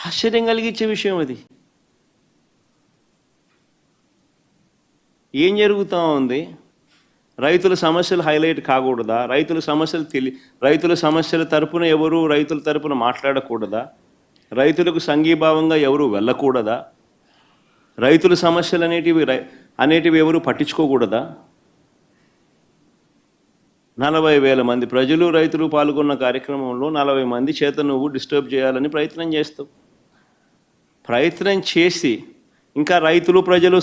ఆశ్చర్యం కలిగించే విషయం అది. ఏం జరుగుతూ ఉంది? రైతుల సమస్యలు హైలైట్ కాకూడదా? రైతుల సమస్యల తరపున ఎవరు రైతుల తరపున మాట్లాడకూడదా? రైతులకు సంఘీభావంగా ఎవరు వెళ్ళకూడదా? రైతుల సమస్యలు అనేటివి ఎవరు పట్టించుకోకూడదా? 40,000 మంది ప్రజలు రైతులు పాల్గొన్న కార్యక్రమంలో 40 మంది చేత నువ్వు డిస్టర్బ్ చేయాలని ప్రయత్నం చేస్తావు. ప్రయత్నం చేసి ఇంకా రైతులు ప్రజలు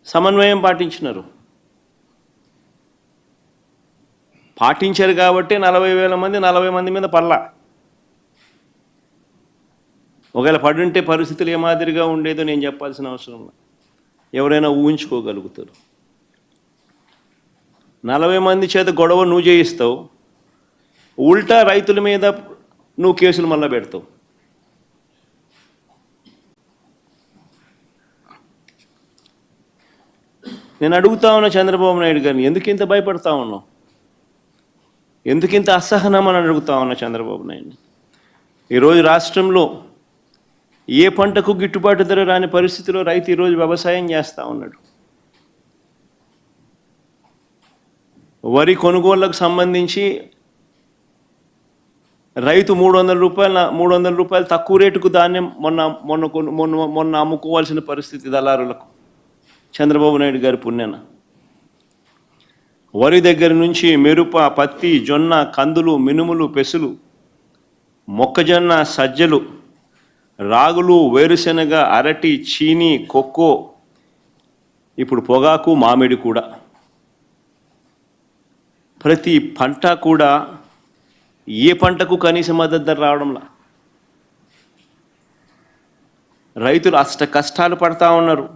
సమన్వయం పాటించారు కాబట్టి 40,000 మంది 40 మంది మీద పడలా. ఒకవేళ పడుంటే పరిస్థితులు ఏ మాదిరిగా ఉండేదో నేను చెప్పాల్సిన అవసరం లేదు. ఎవరైనా ఊహించుకోగలుగుతారు. 40 మంది చేత గొడవ నువ్వు చేయిస్తావు, ఉల్టా రైతుల మీద నువ్వు కేసులు మళ్ళా పెడతావు. నేను అడుగుతా ఉన్నా చంద్రబాబు నాయుడు గారిని, ఎందుకు ఇంత భయపడతా ఉన్నావు? ఎందుకు ఇంత అసహనం అని అడుగుతా ఉన్నా చంద్రబాబు నాయుడిని. ఈరోజు రాష్ట్రంలో ఏ పంటకు గిట్టుబాటు ధర రాని పరిస్థితిలో రైతు ఈరోజు వ్యవసాయం చేస్తూ ఉన్నాడు. వరి కొనుగోళ్లకు సంబంధించి రైతు 300 రూపాయలు తక్కువ రేటుకు ధాన్యం మొన్న అమ్ముకోవాల్సిన పరిస్థితి దళారులకు. చంద్రబాబు నాయుడు గారి పుణ్యాన వరి దగ్గర నుంచి మిరప, పత్తి, జొన్న, కందులు, మినుములు, పెసులు, మొక్కజొన్న, సజ్జలు, రాగులు, వేరుశెనగ, అరటి, చీని, కొక్కో, ఇప్పుడు పొగాకు, మామిడి కూడా, ప్రతి పంట కూడా ఏ పంటకు కనీస మద్దతు ధర రావడంలా. రైతులు అష్ట కష్టాలు పడతా ఉన్నారు.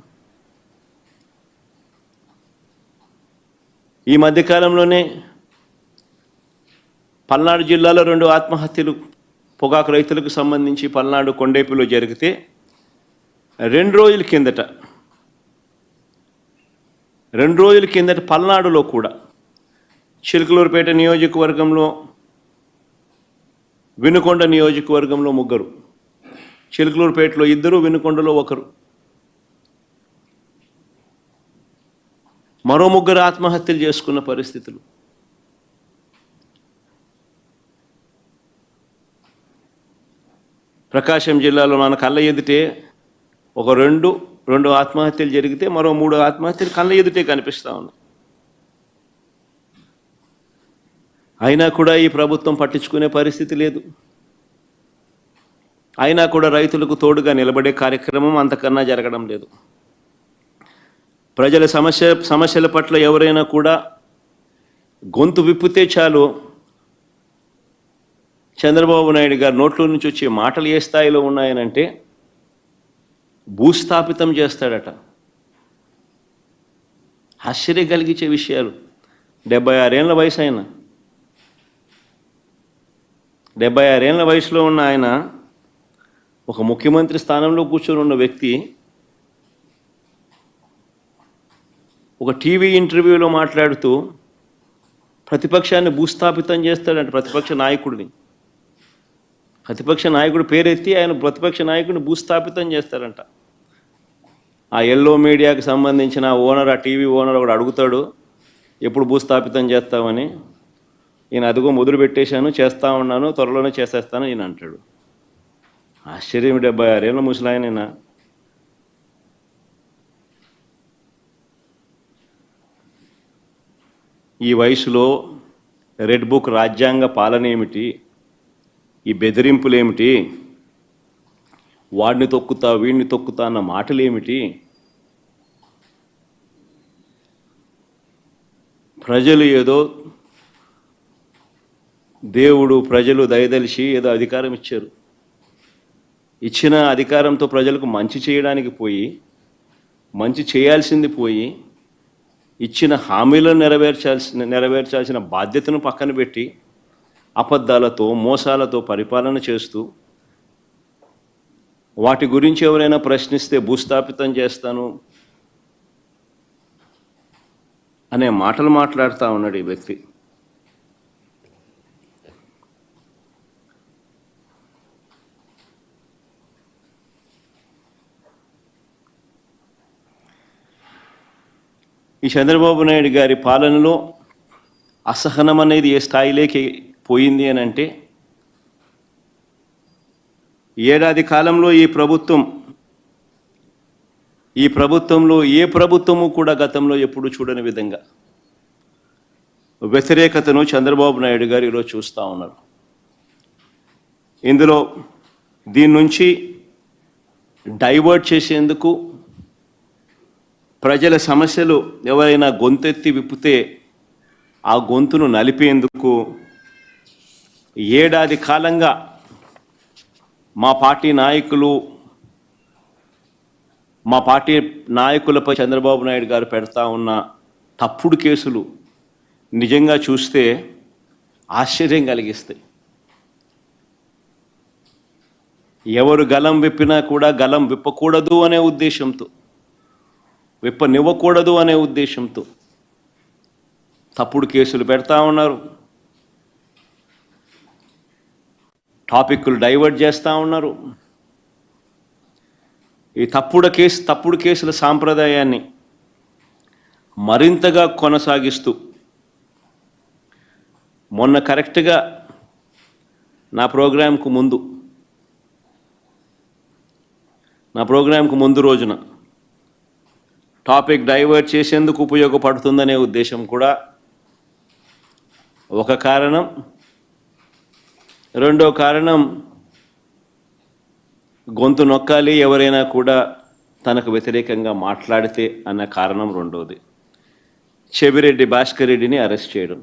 ఈ మధ్యకాలంలోనే పల్నాడు జిల్లాలో 2 ఆత్మహత్యలు పొగాకు రైతులకు సంబంధించి పల్నాడు కొండేపులో జరిగితే 2 రోజుల కిందట పల్నాడులో కూడా చిలకలూరుపేట నియోజకవర్గంలో, వినుకొండ నియోజకవర్గంలో 3, చిలకలూరుపేటలో 2, వినుకొండలో 1, మరో 3 ఆత్మహత్యలు చేసుకున్న పరిస్థితులు. ప్రకాశం జిల్లాలో మన కళ్ళ ఎదుటే ఒక 2 ఆత్మహత్యలు జరిగితే మరో 3 ఆత్మహత్యలు కళ్ళ ఎదుటే కనిపిస్తూ ఉన్నాయి. అయినా కూడా ఈ ప్రభుత్వం పట్టించుకునే పరిస్థితి లేదు. అయినా కూడా రైతులకు తోడుగా నిలబడే కార్యక్రమం అంతకన్నా జరగడం లేదు. ప్రజల సమస్యల పట్ల ఎవరైనా కూడా గొంతు విప్పితే చాలు చంద్రబాబు నాయుడు గారు నోట్లో నుంచి వచ్చే మాటలు ఏ స్థాయిలో ఉన్నాయనంటే భూస్థాపితం చేస్తాడట. ఆశ్చర్యం కలిగించే విషయాలు. 76 ఏళ్ల వయసు ఆయన, 76 ఏళ్ల వయసులో ఉన్న ఆయన ఒక ముఖ్యమంత్రి స్థానంలో కూర్చొని ఉన్న వ్యక్తి ఒక టీవీ ఇంటర్వ్యూలో మాట్లాడుతూ ప్రతిపక్షాన్ని భూస్థాపితం చేస్తాడంట. ప్రతిపక్ష నాయకుడు పేరెత్తి ఆయన ప్రతిపక్ష నాయకుడిని భూస్థాపితం చేస్తాడంట. ఆ ఎల్లో మీడియాకి సంబంధించిన ఓనర్, ఆ టీవీ ఓనర్ ఒకడు అడుగుతాడు, ఎప్పుడు భూస్థాపితం చేస్తామని. ఈయన అదిగో మొదలు పెట్టేశాను, చేస్తూ ఉన్నాను, త్వరలోనే చేసేస్తాను ఈయన అంటాడు. ఆశ్చర్యం. 76 ఏళ్ళ ముసలాయనైనా ఈ వయసులో రెడ్ బుక్ రాజ్యాంగ పాలన ఏమిటి, ఈ బెదిరింపులేమిటి, వాడిని తొక్కుతా వీడిని తొక్కుతా అన్న మాటలేమిటి? ప్రజలు ఏదో దేవుడు ప్రజలు దయదలిచి ఏదో అధికారం ఇచ్చారు. ఇచ్చిన అధికారంతో ప్రజలకు మంచి చేయడానికి పోయి, మంచి చేయాల్సింది పోయి, ఇచ్చిన హామీలను నెరవేర్చాల్సిన బాధ్యతను పక్కన పెట్టి అబద్ధాలతో మోసాలతో పరిపాలన చేస్తూ వాటి గురించి ఎవరైనా ప్రశ్నిస్తే భూస్థాపితం చేస్తాను అనే మాటలు మాట్లాడుతూ ఉన్నాడు ఈ వ్యక్తి. ఈ చంద్రబాబు నాయుడు గారి పాలనలో అసహనం అనేది ఏ స్థాయిలోకి పోయింది అని అంటే, ఏడాది కాలంలో ఈ ప్రభుత్వంలో ఏ ప్రభుత్వము కూడా గతంలో ఎప్పుడు చూడని విధంగా వ్యతిరేకతను చంద్రబాబు నాయుడు గారు ఈరోజు చూస్తూ ఉన్నారు. ఇందులో దీని నుంచి డైవర్ట్ చేసేందుకు, ప్రజల సమస్యలు ఎవరైనా గొంతెత్తి విప్పితే ఆ గొంతును నలిపేందుకు ఏడాది కాలంగా మా పార్టీ నాయకులపై చంద్రబాబు నాయుడు గారు పెడతా ఉన్న తప్పుడు కేసులు నిజంగా చూస్తే ఆశ్చర్యం కలిగిస్తాయి. ఎవరు గలం విప్పినా కూడా గలం విప్పకూడదు అనే ఉద్దేశంతో, విప్పనివ్వకూడదు అనే ఉద్దేశంతో తప్పుడు కేసులు పెడతా ఉన్నారు, టాపిక్లు డైవర్ట్ చేస్తూ ఉన్నారు. ఈ తప్పుడు కేసుల సాంప్రదాయాన్ని మరింతగా కొనసాగిస్తూ మొన్న కరెక్ట్గా నా ప్రోగ్రాంకు ముందు రోజున టాపిక్ డైవర్ట్ చేసేందుకు ఉపయోగపడుతుందనే ఉద్దేశం కూడా ఒక కారణం. రెండో కారణం, గొంతు నొక్కాలి ఎవరైనా కూడా తనకు వ్యతిరేకంగా మాట్లాడితే అన్న కారణం రెండోది. చెవిరెడ్డి భాస్కర్ రెడ్డిని అరెస్ట్ చేయడం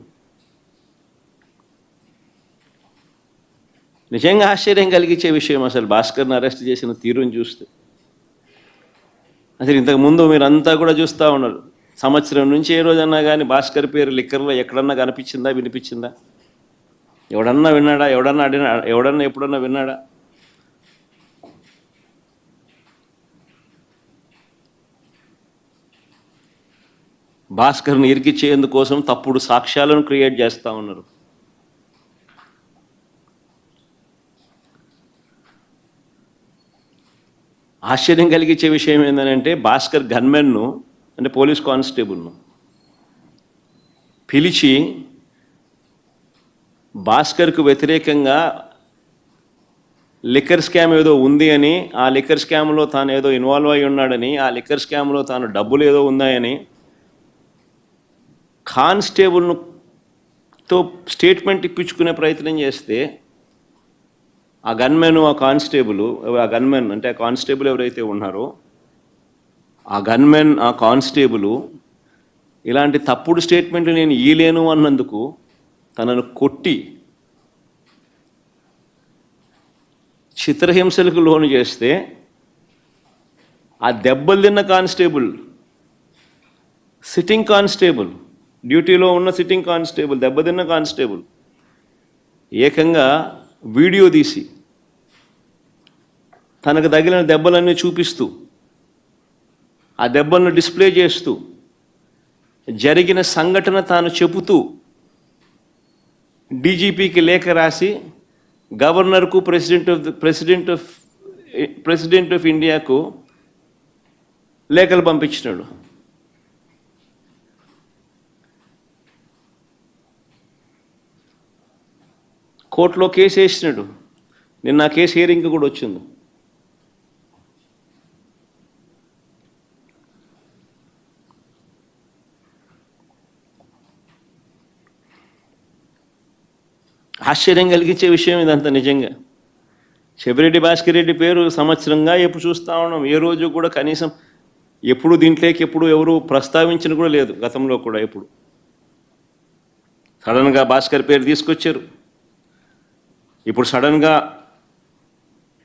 నిజంగా ఆశ్చర్యం కలిగించే విషయం. అసలు భాస్కర్ని అరెస్ట్ చేసిన తీరుని చూస్తే అసలు ఇంతకుముందు మీరంతా కూడా చూస్తూ ఉన్నారు. సంవత్సరం నుంచి ఏ రోజన్నా కానీ భాస్కర్ పేరు లిక్కర్లో ఎక్కడన్నా కనిపించిందా, వినిపించిందా? ఎవడన్నా విన్నాడా? ఎవడన్నా ఎప్పుడన్నా విన్నాడా? భాస్కర్ని ఇరికిచ్చేందుకోసం తప్పుడు సాక్ష్యాలను క్రియేట్ చేస్తూ ఉన్నారు. ఆశ్చర్యం కలిగించే విషయం ఏంటంటే, భాస్కర్ గన్మెన్ను అంటే పోలీస్ కానిస్టేబుల్ను పిలిచి భాస్కర్కు వ్యతిరేకంగా లిక్కర్ స్కామ్ ఏదో ఉంది అని, ఆ లిక్కర్ స్కామ్లో తాను ఏదో ఇన్వాల్వ్ అయి ఉన్నాడని, ఆ లిక్కర్ స్కామ్లో తాను డబ్బులు ఏదో ఉన్నాయని కానిస్టేబుల్తో స్టేట్మెంట్ ఇప్పించుకునే ప్రయత్నం చేస్తే ఆ గన్మెన్, ఆ కానిస్టేబుల్ ఎవరైతే ఉన్నారో ఆ గన్మెన్, ఆ కానిస్టేబుల్ ఇలాంటి తప్పుడు స్టేట్మెంట్లు నేను ఇయ్యలేను అన్నందుకు తనను కొట్టి చిత్రహింసలకు లోను చేస్తే, ఆ దెబ్బలు తిన్న కానిస్టేబుల్, సిట్టింగ్ కానిస్టేబుల్, డ్యూటీలో ఉన్న సిట్టింగ్ కానిస్టేబుల్, దెబ్బతిన్న కానిస్టేబుల్ ఏకంగా వీడియో తీసి తనకు తగిలిన దెబ్బలన్నీ చూపిస్తూ, ఆ దెబ్బలను డిస్ప్లే చేస్తూ, జరిగిన సంఘటన తాను చెబుతూ డీజీపీకి లేఖ రాసి గవర్నర్కు, ప్రెసిడెంట్ ఆఫ్ ఇండియాకు లేఖలు పంపించినాడు. కోర్టులో కేసు వేసినాడు. నిన్న ఆ కేసు హియరింగ్ కూడా వచ్చింది. ఆశ్చర్యం కలిగించే విషయం ఇదంతా నిజంగా. చెవిరెడ్డి భాస్కర్ రెడ్డి పేరు సంవత్సరంగా ఎప్పుడు చూస్తూ ఉన్నాం. ఏ రోజు కూడా కనీసం ఎప్పుడు దీంట్లోకి ఎవరు ప్రస్తావించిన కూడా లేదు. గతంలో కూడా ఎప్పుడు సడన్గా భాస్కర్ పేరు తీసుకొచ్చారు. ఇప్పుడు సడన్గా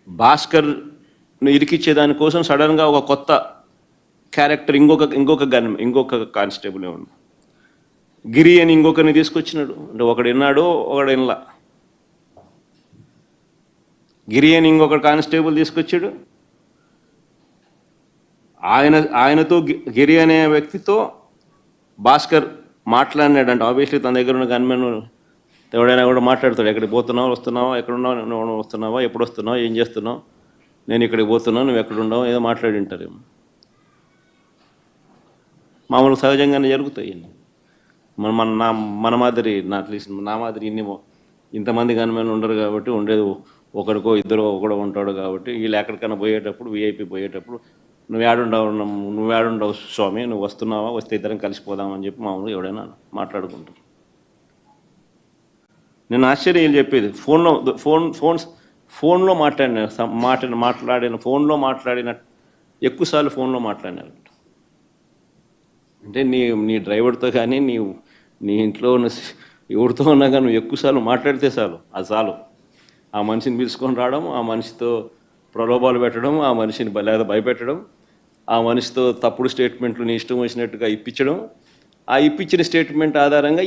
భాస్కర్ను ఇరికిచ్చేదానికోసం సడన్గా ఒక కొత్త క్యారెక్టర్, ఇంకొక కానిస్టేబుల్ ఉంది, గిరి అని ఇంకొకరిని తీసుకొచ్చినాడు. అంటే ఒకడు విన్నాడు, ఒకడు వినలా. గిరి అని ఇంకొక కానిస్టేబుల్ తీసుకొచ్చాడు. ఆయనతో, గిరి అనే వ్యక్తితో భాస్కర్ మాట్లాడినాడంట. ఆబ్వియస్లీ తన దగ్గర ఉన్న గన్మెన్ ఎవడైనా కూడా మాట్లాడతాడు. ఎక్కడికి పోతున్నావు, వస్తున్నావా, ఎక్కడున్నావు, నువ్వు వస్తున్నావా, ఎప్పుడు వస్తున్నావు, ఏం చేస్తున్నావు, నేను ఇక్కడికి పోతున్నావు, నువ్వు ఎక్కడున్నావు, ఏదో మాట్లాడి ఉంటారేమో. మామూలు సహజంగానే జరుగుతాయి. మన మాదిరి నా మాదిరి ఇంతమంది గన్మెన్లు ఉండరు కాబట్టి, ఉండేది ఒకరికో ఇద్దరు ఒకడో ఉంటాడు కాబట్టి, వీళ్ళు ఎక్కడికైనా పోయేటప్పుడు వీఐపీ పోయేటప్పుడు నువ్వేడుండవు స్వామి, నువ్వు వస్తున్నావా, వస్తే ఇద్దరం కలిసిపోదామని చెప్పి మామూలుగా ఎవడైనా మాట్లాడుకుంటారు. నేను ఆశ్చర్యం చెప్పేది ఫోన్లో మాట్లాడిన ఎక్కువసార్లు ఫోన్లో మాట్లాడినారు. అంటే నీ డ్రైవర్తో కానీ నీ ఇంట్లో ఉన్న ఎవరితో ఉన్నా కానీ నువ్వు ఎక్కువసార్లు మాట్లాడితే చాలు ఆ మనిషిని పిలుచుకొని రావడం, ఆ మనిషితో ప్రలోభాలు పెట్టడం, ఆ మనిషిని లేదా భయపెట్టడం, ఆ మనిషితో తప్పుడు స్టేట్మెంట్లు నీ ఇష్టం వచ్చినట్టుగా ఇప్పించడం, ఆ ఇప్పించిన స్టేట్మెంట్ ఆధారంగా